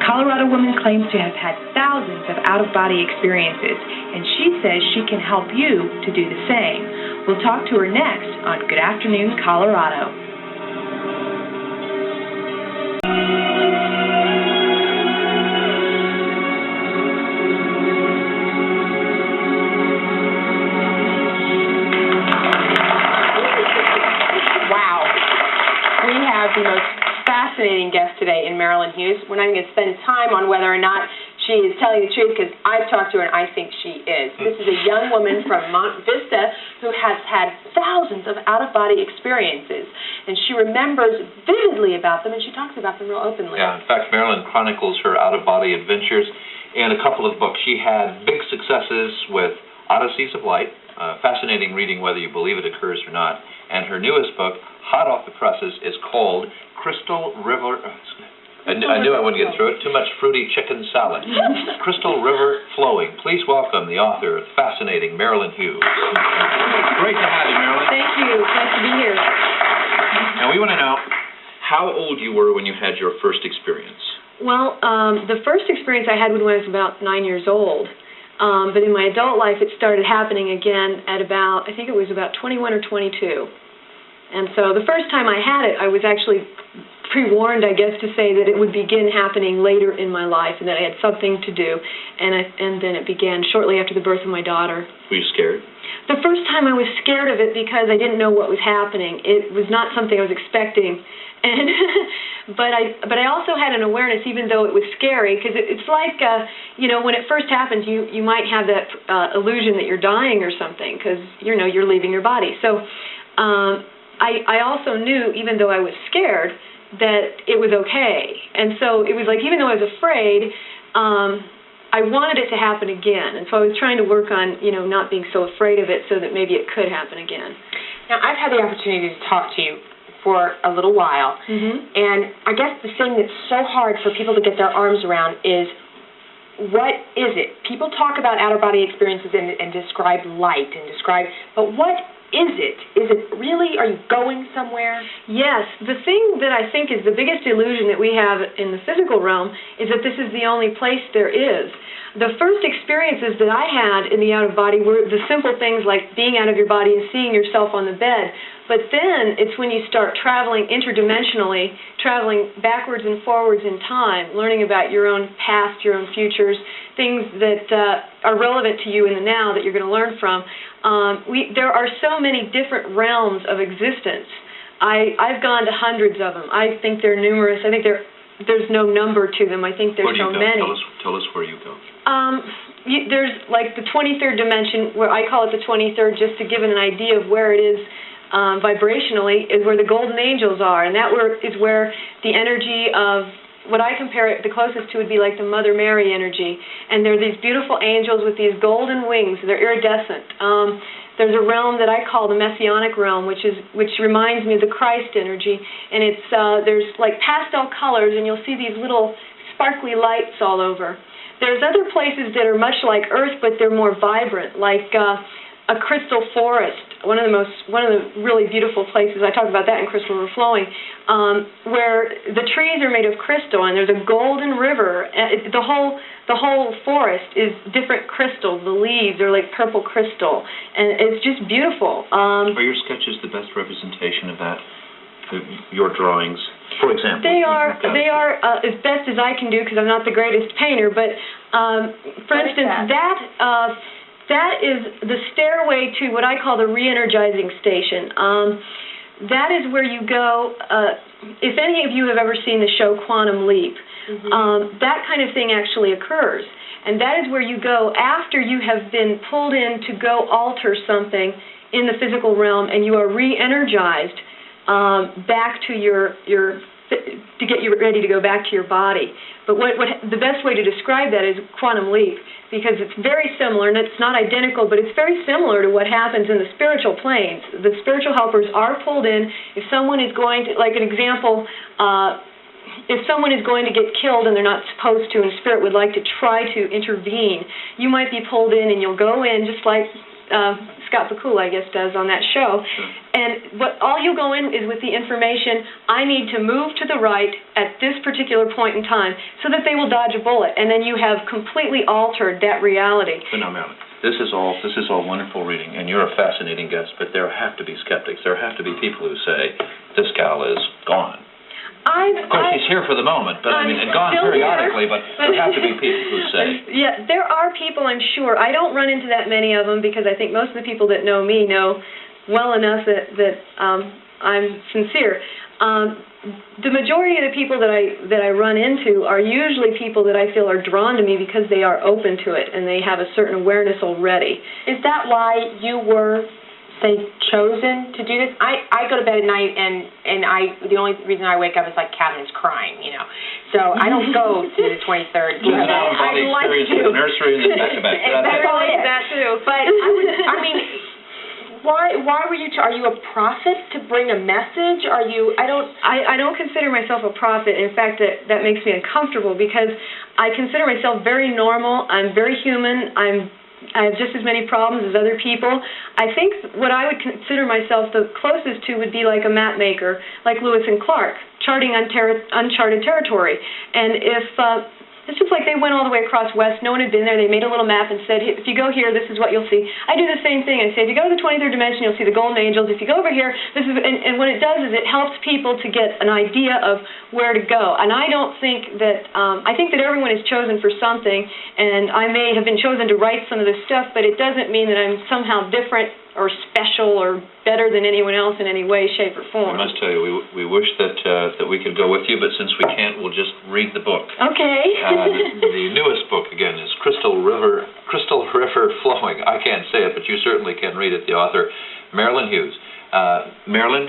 Colorado woman claims to have had thousands of out-of-body experiences, and she says she can help you to do the same. We'll talk to her next on Good Afternoon, Colorado. The most fascinating guest today in Marilynn Hughes. We're not even going to spend time on whether or not she is telling the truth, because I've talked to her and I think she is. This is a young woman from Mont Vista who has had thousands of out-of-body experiences, and she remembers vividly about them, and she talks about them real openly. Yeah, in fact, Marilynn chronicles her out-of-body adventures in a couple of books. She had big successes with Odysseys of Light, fascinating reading whether you believe it occurs or not, and her newest book, hot off the presses, is called Crystal River. I knew I wouldn't get through it. Too much fruity chicken salad. Crystal River Flowing. Please welcome the author of fascinating Marilynn Hughes. Great to have you, Marilynn. Thank you. Nice to be here. Now, we want to know how old you were when you had your first experience. Well, the first experience I had when I was about 9 years old. But in my adult life, it started happening again at about, I think it was about 21 or 22. And so the first time I had it, I was actually pre-warned, I guess, to say that it would begin happening later in my life and that I had something to do. And then it began shortly after the birth of my daughter. Were you scared? The first time I was scared of it because I didn't know what was happening. It was not something I was expecting. And but I also had an awareness, even though it was scary, because it's like, when it first happens, you might have that illusion that you're dying or something, because, you're leaving your body. So I also knew, even though I was scared, that it was okay. And so it was like, even though I was afraid, I wanted it to happen again. And so I was trying to work on, not being so afraid of it so that maybe it could happen again. Now, I've had the opportunity to talk to you for a little while, and I guess the thing that's so hard for people to get their arms around is, what is it? People talk about out-of-body experiences and describe light but what is it? Is it really, are you going somewhere? Yes. The thing that I think is the biggest illusion that we have in the physical realm is that this is the only place there is. The first experiences that I had in the out-of-body were the simple things like being out of your body and seeing yourself on the bed. But then it's when you start traveling interdimensionally, traveling backwards and forwards in time, learning about your own past, your own futures, things that are relevant to you in the now that you're going to learn from. There are so many different realms of existence. I've gone to hundreds of them. I think they're numerous. I think there's no number to them. I think there's so many. Tell us where you go. There's like the 23rd dimension, where I call it the 23rd, just to give it an idea of where it is. Vibrationally, is where the golden angels are, and that is where the energy of what I compare it the closest to would be like the Mother Mary energy, and they're these beautiful angels with these golden wings. They're iridescent. There's a realm that I call the Messianic realm, which reminds me of the Christ energy, and there's like pastel colors, and you'll see these little sparkly lights all over. There's other places that are much like Earth, but they're more vibrant, like a crystal forest, one of the really beautiful places. I talk about that in Crystal River Flowing, where the trees are made of crystal, and there's a golden river. The whole forest is different crystals. The leaves are like purple crystal, and it's just beautiful. Are your sketches the best representation of that? Your drawings, for example? They are as best as I can do, because I'm not the greatest painter. But for instance, that is the stairway to what I call the re-energizing station. That is where you go, if any of you have ever seen the show Quantum Leap, that kind of thing actually occurs. And that is where you go after you have been pulled in to go alter something in the physical realm, and you are re-energized back to to get you ready to go back to your body. But the best way to describe that is Quantum Leap, because it's very similar, and it's not identical, but it's very similar to what happens in the spiritual planes. The spiritual helpers are pulled in. If someone is going to, like an example, if someone is going to get killed and they're not supposed to, and Spirit would like to try to intervene, you might be pulled in, and you'll go in just like Scott Bakula, I guess, does on that show. Sure. And all you go in is with the information, I need to move to the right at this particular point in time, so that they will dodge a bullet, and then you have completely altered that reality. But no, Marilyn, this is all wonderful reading, and you're a fascinating guest, but there have to be skeptics. There have to be people who say, this gal is gone. Of course, she's here for the moment, but and gone periodically, but there have to be people who say. Yeah, there are people, I'm sure. I don't run into that many of them because I think most of the people that know me know well enough that I'm sincere. The majority of the people that I run into are usually people that I feel are drawn to me because they are open to it and they have a certain awareness already. Is that why you were, say, chosen to do this? I go to bed at night and the only reason I wake up is like Catherine's crying, you know. So I don't go to the 23rd. It's an out-of-body experience to the nursery and then back to back. Exactly that too. But I mean, why were you? Are you a prophet to bring a message? Are you? I don't consider myself a prophet. In fact, that makes me uncomfortable because I consider myself very normal. I'm very human. I have just as many problems as other people. I think what I would consider myself the closest to would be like a map maker, like Lewis and Clark, charting uncharted territory. And it's just like they went all the way across west. No one had been there. They made a little map and said, if you go here, this is what you'll see. I do the same thing and say, if you go to the 23rd dimension, you'll see the golden angels. If you go over here, this is, and what it does is it helps people to get an idea of where to go. And I don't think that, I think that everyone is chosen for something, and I may have been chosen to write some of this stuff, but it doesn't mean that I'm somehow different or special or better than anyone else in any way, shape, or form. I must tell you, we wish that we could go with you, but since we can't, we'll just read the book. Okay. The newest book, again, is Crystal River Flowing. I can't say it, but you certainly can read it. The author, Marilynn Hughes. Marilynn,